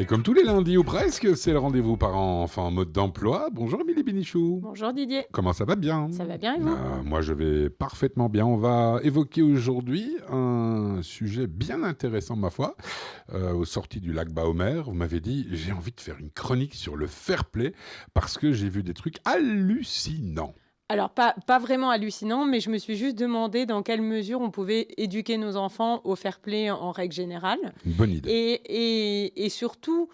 Et comme tous les lundis ou presque, c'est le rendez-vous parents-enfants en mode d'emploi. Bonjour Émilie Bénichou. Bonjour Didier, Comment ça va bien? ça va bien et vous? Moi je vais parfaitement bien. On va évoquer aujourd'hui un sujet bien intéressant ma foi. Aux sorties du lac Baomer, vous m'avez dit j'ai envie de faire une chronique sur le fair play parce que j'ai vu des trucs hallucinants. Alors pas vraiment hallucinant, mais je me suis juste demandé dans quelle mesure on pouvait éduquer nos enfants au fair play en règle générale Une bonne idée. et surtout,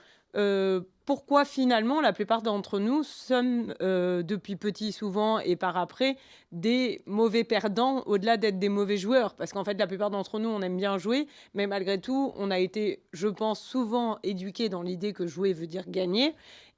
pourquoi finalement la plupart d'entre nous sommes, depuis petits souvent et par après, des mauvais perdants au-delà d'être des mauvais joueurs. Parce qu'en fait, la plupart d'entre nous, on aime bien jouer, mais malgré tout, on a été, je pense, souvent éduqués dans l'idée que jouer veut dire gagner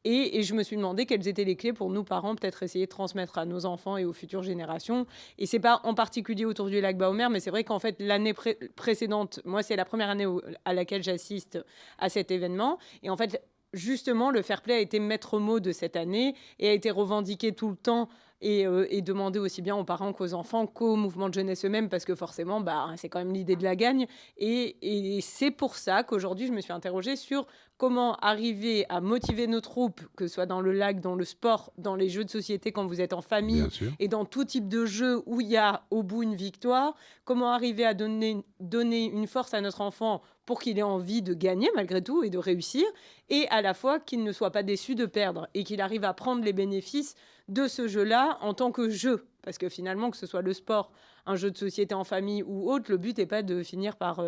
et je me suis demandé quelles étaient les clés pour nous parents, peut-être essayer de transmettre à nos enfants et aux futures générations. Et c'est pas en particulier autour du lac Baomer, mais c'est vrai qu'en fait, l'année précédente, moi, c'est la première année à laquelle j'assiste à cet événement. Et en fait, justement, le fair play a été maître mot de cette année et a été revendiqué tout le temps et demandé aussi bien aux parents qu'aux enfants, qu'au mouvement de jeunesse eux-mêmes, parce que forcément, c'est quand même l'idée de la gagne. Et c'est pour ça qu'aujourd'hui, je me suis interrogée sur comment arriver à motiver nos troupes, que ce soit dans le lac, dans le sport, dans les jeux de société quand vous êtes en Bien famille sûr. et dans tout type de jeu où il y a au bout une victoire, comment arriver à donner une force à notre enfant pour qu'il ait envie de gagner malgré tout et de réussir, et à la fois qu'il ne soit pas déçu de perdre et qu'il arrive à prendre les bénéfices de ce jeu-là en tant que jeu. Parce que finalement, que ce soit le sport, un jeu de société en famille ou autre, le but n'est pas de finir par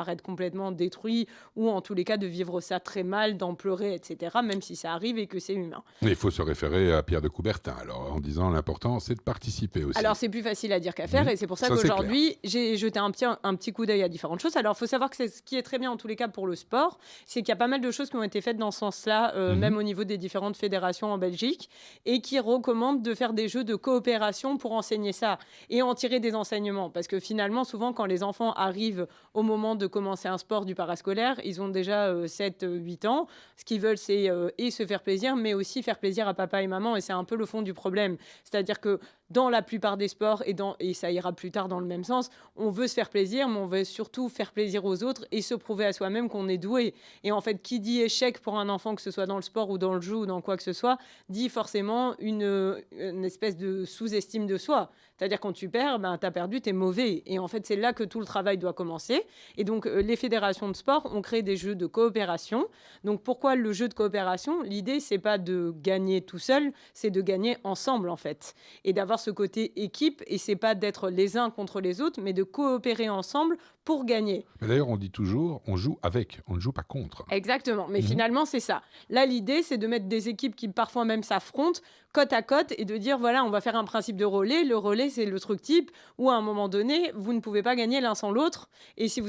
être complètement détruit ou en tous les cas de vivre ça très mal, d'en pleurer, etc., même si ça arrive et que c'est humain. Mais il faut se référer à Pierre de Coubertin alors en disant l'important c'est de participer Alors, aussi. c'est plus facile à dire qu'à faire, Oui, et c'est pour ça ça c'est clair. qu'aujourd'hui, j'ai jeté un petit coup d'œil à différentes choses. Alors, il faut savoir que c'est ce qui est très bien, en tous les cas, pour le sport, c'est qu'il y a pas mal de choses qui ont été faites dans ce sens-là, Mhm. même au niveau des différentes fédérations en Belgique, et qui recommandent de faire des jeux de coopération pour enseigner ça et en tirer des enseignements. Parce que finalement, souvent, quand les enfants arrivent au moment de commencer un sport du parascolaire, ils ont déjà 7, 8 ans. Ce qu'ils veulent, c'est et se faire plaisir, mais aussi faire plaisir à papa et maman, et c'est un peu le fond du problème. C'est-à-dire que dans la plupart des sports, et ça ira plus tard dans le même sens, on veut se faire plaisir, mais on veut surtout faire plaisir aux autres et se prouver à soi-même qu'on est doué. Et en fait, qui dit échec pour un enfant, que ce soit dans le sport ou dans le jeu ou dans quoi que ce soit, dit forcément une espèce de sous-estime de soi. C'est-à-dire quand tu perds, t'as perdu, t'es mauvais. Et en fait, c'est là que tout le travail doit commencer. Et donc, les fédérations de sport ont créé des jeux de coopération. Donc, pourquoi le jeu de coopération? L'idée, c'est pas de gagner tout seul, c'est de gagner ensemble, en fait. Et d'avoir ce côté équipe, et c'est pas d'être les uns contre les autres, mais de coopérer ensemble pour gagner. Mais d'ailleurs on dit toujours on joue avec, on ne joue pas contre. Exactement, mais Mhm. finalement c'est ça. Là l'idée c'est de mettre des équipes qui parfois même s'affrontent côte à côte et de dire voilà on va faire un principe de relais. Le relais c'est le truc type où à un moment donné vous ne pouvez pas gagner l'un sans l'autre, et si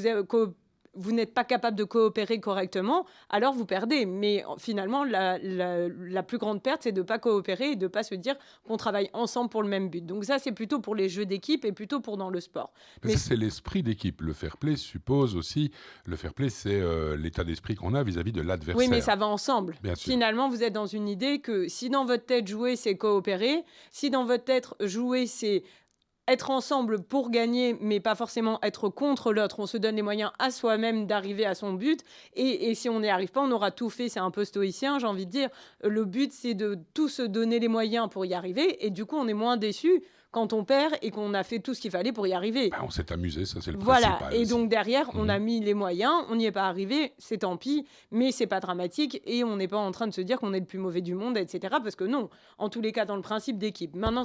vous n'êtes pas capable de coopérer correctement, alors vous perdez. Mais finalement, la plus grande perte, c'est de ne pas coopérer et de ne pas se dire qu'on travaille ensemble pour le même but. Donc ça, c'est plutôt pour les jeux d'équipe et plutôt pour dans le sport. Mais Mais ça, c'est l'esprit d'équipe. Le fair play suppose aussi, le fair play, c'est l'état d'esprit qu'on a vis-à-vis de oui, mais l'adversaire. ça va ensemble. Bien sûr. Finalement, vous êtes dans une idée que si dans votre tête, jouer, c'est coopérer, si dans votre tête, jouer, c'est être ensemble pour gagner, mais pas forcément être contre l'autre. On se donne les moyens à soi-même d'arriver à son but. Et si on n'y arrive pas, on aura tout fait. C'est un peu stoïcien, j'ai envie de dire. Le but, c'est de tous se donner les moyens pour y arriver. Et du coup, on est moins déçu quand on perd et qu'on a fait tout ce qu'il fallait pour y arriver. On s'est amusé, ça c'est le Voilà, principal et aussi. donc derrière, on Mhm. a mis les moyens, on n'y est pas arrivé, c'est tant pis, mais c'est pas dramatique, et on n'est pas en train de se dire qu'on est le plus mauvais du monde, etc. Parce que non, en tous les cas, dans le principe d'équipe. Maintenant,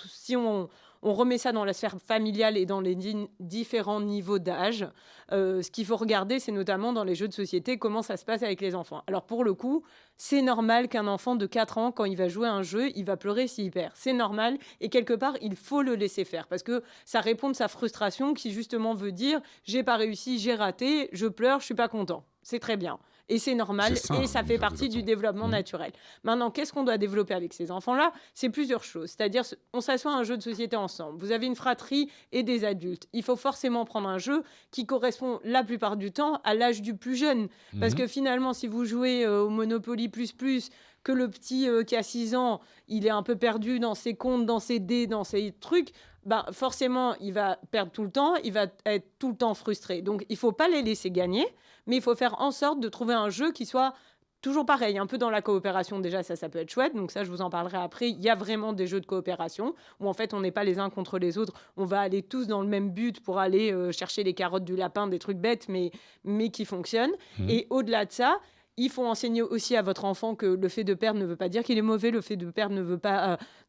si on remet ça dans la sphère familiale et dans les différents niveaux d'âge, ce qu'il faut regarder, c'est notamment dans les jeux de société, comment ça se passe avec les enfants. Alors pour le coup, c'est normal qu'un enfant de 4 ans, quand il va jouer à un jeu, il va pleurer s'il perd. C'est normal, et quelque part, il faut le laisser faire, parce que ça répond de sa frustration qui justement veut dire j'ai pas réussi, j'ai raté, je pleure, je suis pas content. C'est très bien. Et c'est C'est normal, sain et ça d'une fait certaine partie du façon. développement Mhm. naturel. Maintenant, qu'est-ce qu'on doit développer avec ces enfants-là? C'est plusieurs choses. C'est-à-dire, on s'assoit à un jeu de société ensemble. Vous avez une fratrie et des adultes. Il faut forcément prendre un jeu qui correspond la plupart du temps à l'âge du plus jeune. Parce Mhm. que finalement, si vous jouez au Monopoly plus, que le petit qui a 6 ans, il est un peu perdu dans ses comptes, dans ses dés, dans ses trucs, forcément, il va perdre tout le temps, il va être tout le temps frustré. Donc, il ne faut pas les laisser gagner, mais il faut faire en sorte de trouver un jeu qui soit toujours pareil, un peu dans la coopération déjà, ça peut être chouette, donc ça je vous en parlerai après. Il y a vraiment des jeux de coopération où en fait on n'est pas les uns contre les autres, on va aller tous dans le même but pour aller chercher les carottes du lapin, des trucs bêtes mais qui fonctionnent. Mmh. Et au-delà de ça, il faut enseigner aussi à votre enfant que le fait de perdre ne veut pas dire qu'il est mauvais, le fait de perdre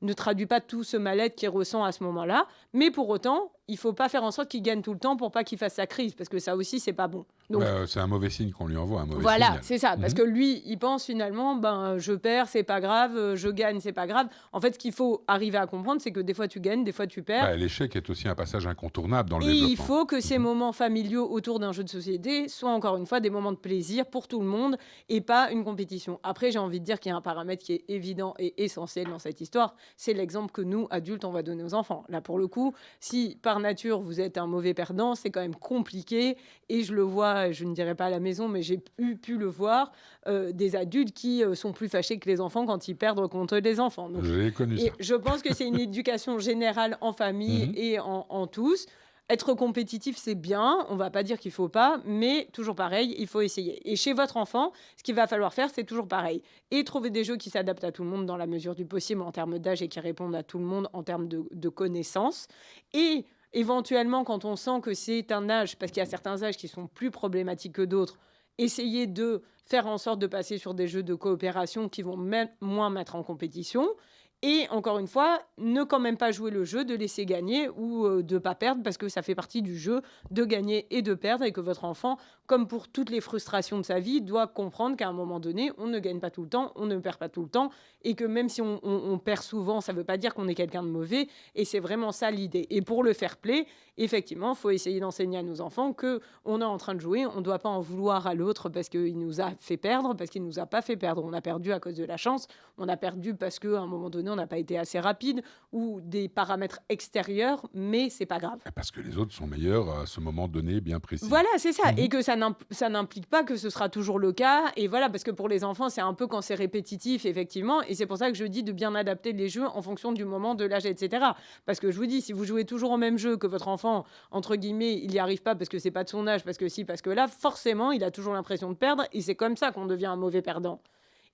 ne traduit pas tout ce mal-être qu'il ressent à ce moment-là, mais pour autant, il faut pas faire en sorte qu'il gagne tout le temps pour pas qu'il fasse sa crise, parce que ça aussi c'est pas bon. Donc Ouais, c'est un mauvais signe qu'on lui envoie, un mauvais voilà, signal. c'est ça, parce Mmh. que lui, il pense finalement, ben, je perds, c'est pas grave, je gagne, c'est pas grave. En fait, ce qu'il faut arriver à comprendre, c'est que des fois tu gagnes, des fois tu perds. Bah, l'échec est aussi un passage incontournable dans le Et il développement. faut que ces Mmh. moments familiaux autour d'un jeu de société soient encore une fois des moments de plaisir pour tout le monde et pas une compétition. Après, j'ai envie de dire qu'il y a un paramètre qui est évident et essentiel dans cette histoire, c'est l'exemple que nous, adultes, on va donner aux enfants. Là, pour le coup, si par nature vous êtes un mauvais perdant, c'est quand même compliqué et je le vois, je ne dirais pas à la maison, mais j'ai pu le voir, des adultes qui sont plus fâchés que les enfants quand ils perdent contre les enfants. Donc, J'ai connu ça. et je pense que c'est une éducation générale en famille Mmh. et en tous. Être compétitif, c'est bien, on va pas dire qu'il faut pas, mais toujours pareil, il faut essayer. Et chez votre enfant, ce qu'il va falloir faire, c'est toujours pareil. Et trouver des jeux qui s'adaptent à tout le monde dans la mesure du possible en termes d'âge et qui répondent à tout le monde en termes de connaissances. Et éventuellement, quand on sent que c'est un âge, parce qu'il y a certains âges qui sont plus problématiques que d'autres, essayer de faire en sorte de passer sur des jeux de coopération qui vont moins mettre en compétition. Et encore une fois, ne quand même pas jouer le jeu de laisser gagner ou de pas perdre parce que ça fait partie du jeu de gagner et de perdre et que votre enfant, comme pour toutes les frustrations de sa vie, doit comprendre qu'à un moment donné, on ne gagne pas tout le temps, on ne perd pas tout le temps et que même si on perd souvent, ça ne veut pas dire qu'on est quelqu'un de mauvais et c'est vraiment ça l'idée. Et pour le fair play, effectivement, il faut essayer d'enseigner à nos enfants que on est en train de jouer, on ne doit pas en vouloir à l'autre parce qu'il nous a fait perdre, parce qu'il nous a pas fait perdre. On a perdu à cause de la chance, on a perdu parce qu'à un moment donné, on n'a pas été assez rapide ou des paramètres extérieurs, mais c'est pas grave. Parce que les autres sont meilleurs à ce moment donné bien précis. Voilà, c'est ça. Mmh. Et que ça n'implique pas que ce sera toujours le cas. Et voilà, parce que pour les enfants, c'est un peu quand c'est répétitif, effectivement. Et c'est pour ça que je dis de bien adapter les jeux en fonction du moment, de l'âge, etc. Parce que je vous dis, si vous jouez toujours au même jeu, que votre enfant, entre guillemets, il n'y arrive pas parce que c'est pas de son âge, parce que si, parce que là, forcément, il a toujours l'impression de perdre. Et c'est comme ça qu'on devient un mauvais perdant.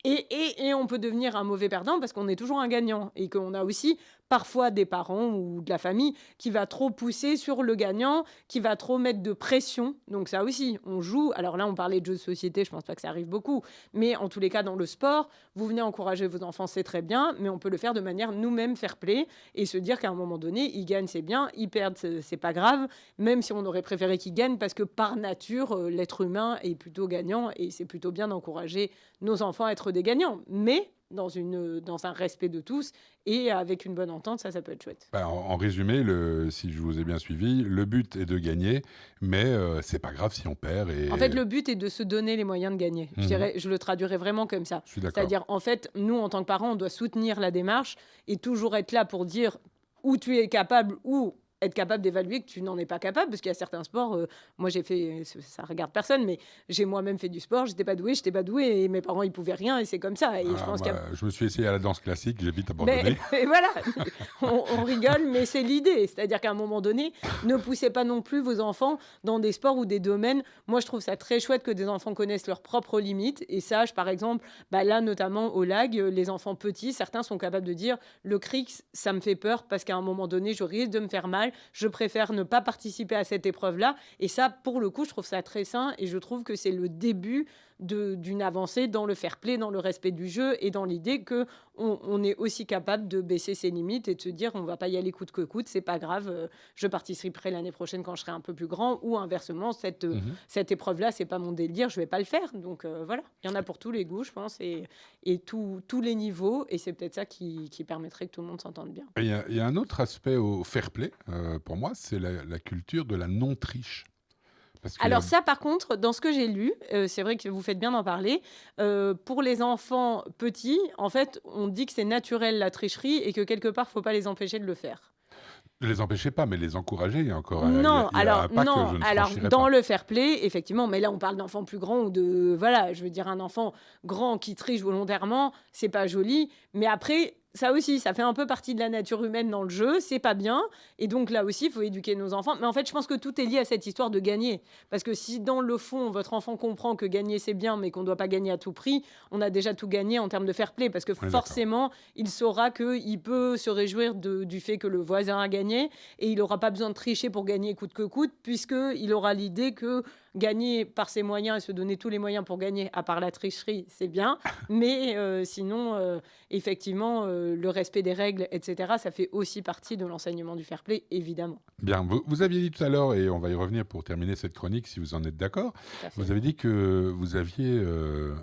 Et on peut devenir un mauvais perdant parce qu'on est toujours un gagnant et qu'on a aussi parfois des parents ou de la famille qui va trop pousser sur le gagnant, qui va trop mettre de pression. Donc ça aussi, on joue. Alors là, on parlait de jeux de société, je pense pas que ça arrive beaucoup, mais en tous les cas, dans le sport, vous venez encourager vos enfants, c'est très bien, mais on peut le faire de manière nous-mêmes fair play et se dire qu'à un moment donné, ils gagnent, c'est bien, ils perdent, c'est pas grave, même si on aurait préféré qu'ils gagnent parce que par nature, l'être humain est plutôt gagnant et c'est plutôt bien d'encourager nos enfants à être des gagnants, mais dans un respect de tous et avec une bonne entente, ça peut être chouette. Bah, en résumé, si je vous ai bien suivi, le but est de gagner, mais c'est pas grave si on perd En fait, et le but est de se donner les moyens de gagner. mmh, Je le traduirais vraiment comme ça. je suis d'accord. C'est-à-dire, en fait, nous, en tant que parents, on doit soutenir la démarche et toujours être là pour dire où tu es capable ou être capable d'évaluer que tu n'en es pas capable, parce qu'il y a certains sports, moi j'ai fait, ça regarde personne, mais j'ai moi-même fait du sport, j'étais pas douée, et mes parents ils pouvaient rien, et c'est comme ça. Et je Ah pense qu'il y a moi, je me suis essayé à la danse classique, j'ai vite mais abandonné. et voilà, on rigole, mais c'est l'idée. C'est-à-dire qu'à un moment donné, ne poussez pas non plus vos enfants dans des sports ou des domaines. Moi, je trouve ça très chouette que des enfants connaissent leurs propres limites et sachent, par exemple, bah là, notamment au lag, les enfants petits, certains sont capables de dire: «Le cric, ça me fait peur parce qu'à un moment donné, je risque de me faire mal. Je préfère ne pas participer à cette épreuve-là», et ça, pour le coup, je trouve ça très sain et je trouve que c'est le début d'une avancée dans le fair play, dans le respect du jeu et dans l'idée que on est aussi capable de baisser ses limites et de se dire on va pas y aller coûte que coûte, c'est pas grave, je participerai l'année prochaine quand je serai un peu plus grand, ou inversement Mmh. cette épreuve-là c'est pas mon délire, je vais pas le faire. Donc voilà, il y en a pour tous les goûts, je pense, et tous les niveaux, et c'est peut-être ça qui permettrait que tout le monde s'entende bien. Et il y a un autre aspect au fair play, pour moi, c'est la culture de la non-triche. Parce qu'il y a Alors ça, par contre, dans ce que j'ai lu, c'est vrai que vous faites bien d'en parler, pour les enfants petits, en fait, on dit que c'est naturel la tricherie et que quelque part, faut pas les empêcher de le faire. ne les empêchez pas, mais les encourager, il y a encore Non, il y a un pas que non, je ne alors franchirai dans pas. le fair play, effectivement, mais là on parle d'enfants plus grands ou de voilà, je veux dire un enfant grand qui triche volontairement, c'est pas joli, mais après Ça aussi, ça fait un peu partie de la nature humaine dans le jeu, c'est pas bien et donc là aussi, il faut éduquer nos enfants. Mais en fait, je pense que tout est lié à cette histoire de gagner. Parce que si dans le fond, votre enfant comprend que gagner c'est bien, mais qu'on ne doit pas gagner à tout prix, on a déjà tout gagné en termes de fair play. Parce que On est d'accord. forcément, il saura qu'il peut se réjouir du fait que le voisin a gagné et il n'aura pas besoin de tricher pour gagner coûte que coûte, puisqu'il aura l'idée que gagner par ses moyens et se donner tous les moyens pour gagner, à part la tricherie, c'est bien. Mais sinon, effectivement, le respect des règles, et cetera, ça fait aussi partie de l'enseignement du fair play, évidemment. Bien, vous aviez dit tout à l'heure, et on va y revenir pour terminer cette chronique si vous en êtes d'accord, Tout à fait. vous avez dit que vous aviez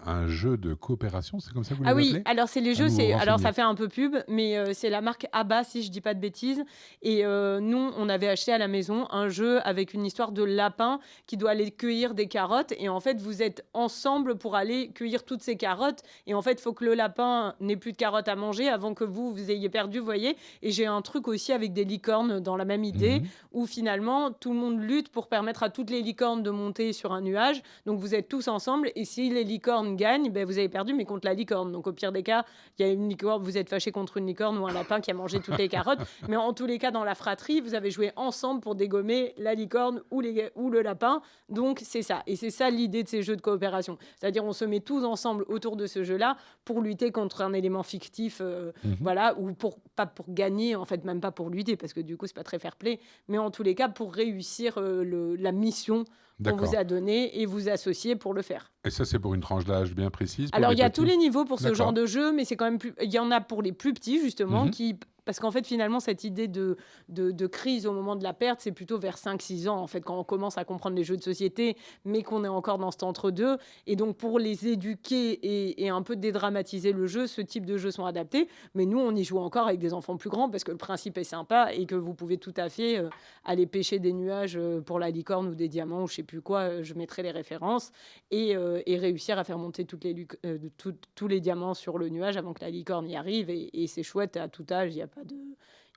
un jeu de coopération, c'est comme ça que vous Ah les oui, appelez? alors c'est les À jeux, nous alors renseigner. ça fait un peu pub, mais c'est la marque ABBA, si je dis pas de bêtises et nous, on avait acheté à la maison un jeu avec une histoire de lapin qui doit aller cueillir des carottes et en fait, vous êtes ensemble pour aller cueillir toutes ces carottes et en fait, il faut que le lapin n'ait plus de carottes à manger avant que vous ayez perdu, vous voyez? Et j'ai un truc aussi avec des licornes dans la même idée Mhm. où finalement, tout le monde lutte pour permettre à toutes les licornes de monter sur un nuage. Donc vous êtes tous ensemble et si les licornes gagnent, ben vous avez perdu, mais contre la licorne. Donc au pire des cas, il y a une licorne, vous êtes fâché contre une licorne ou un lapin qui a mangé toutes les carottes. Mais en tous les cas, dans la fratrie, vous avez joué ensemble pour dégommer la licorne ou le lapin. Donc c'est ça. Et c'est ça l'idée de ces jeux de coopération. C'est-à-dire on se met tous ensemble autour de ce jeu-là pour lutter contre un élément fictif, Mhm. voilà, ou pas pour gagner, en fait, même pas pour lutter, parce que du coup, c'est pas très fair play, mais en tous les cas, pour réussir la mission qu'on vous D'accord. a donnée et vous associer pour le faire. Et ça, c'est pour une tranche d'âge bien précise, pour Alors, les il y a tous petits? les niveaux pour ce genre D'accord. de jeu, mais c'est quand même plus il y en a pour les plus petits justement Mhm. qui parce qu'en fait, finalement, cette idée de crise au moment de la perte, c'est plutôt vers 5-6 ans, en fait, quand on commence à comprendre les jeux de société, mais qu'on est encore dans cet entre-deux et donc pour les éduquer et un peu dédramatiser le jeu, ce type de jeux sont adaptés. Mais nous, on y joue encore avec des enfants plus grands parce que le principe est sympa et que vous pouvez tout à fait, aller pêcher des nuages, pour la licorne ou des diamants ou je sais plus quoi, je mettrai les références et réussir à faire monter tous les diamants sur le nuage avant que la licorne y arrive. Et c'est chouette à tout âge, il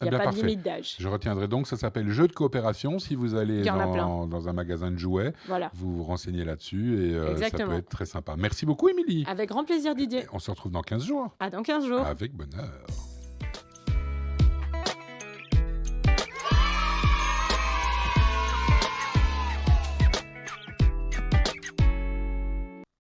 Eh y a bien, pas de parfait. limite d'âge. Je retiendrai donc, ça s'appelle jeu de coopération. Si vous Il allez y en a plein. dans un magasin de jouets, Voilà, vous vous renseignez là-dessus et ça peut exactement. être très sympa. Merci beaucoup, Émilie. Avec grand plaisir, Et Didier. on se retrouve dans 15 jours. À dans 15 jours. Avec bonheur.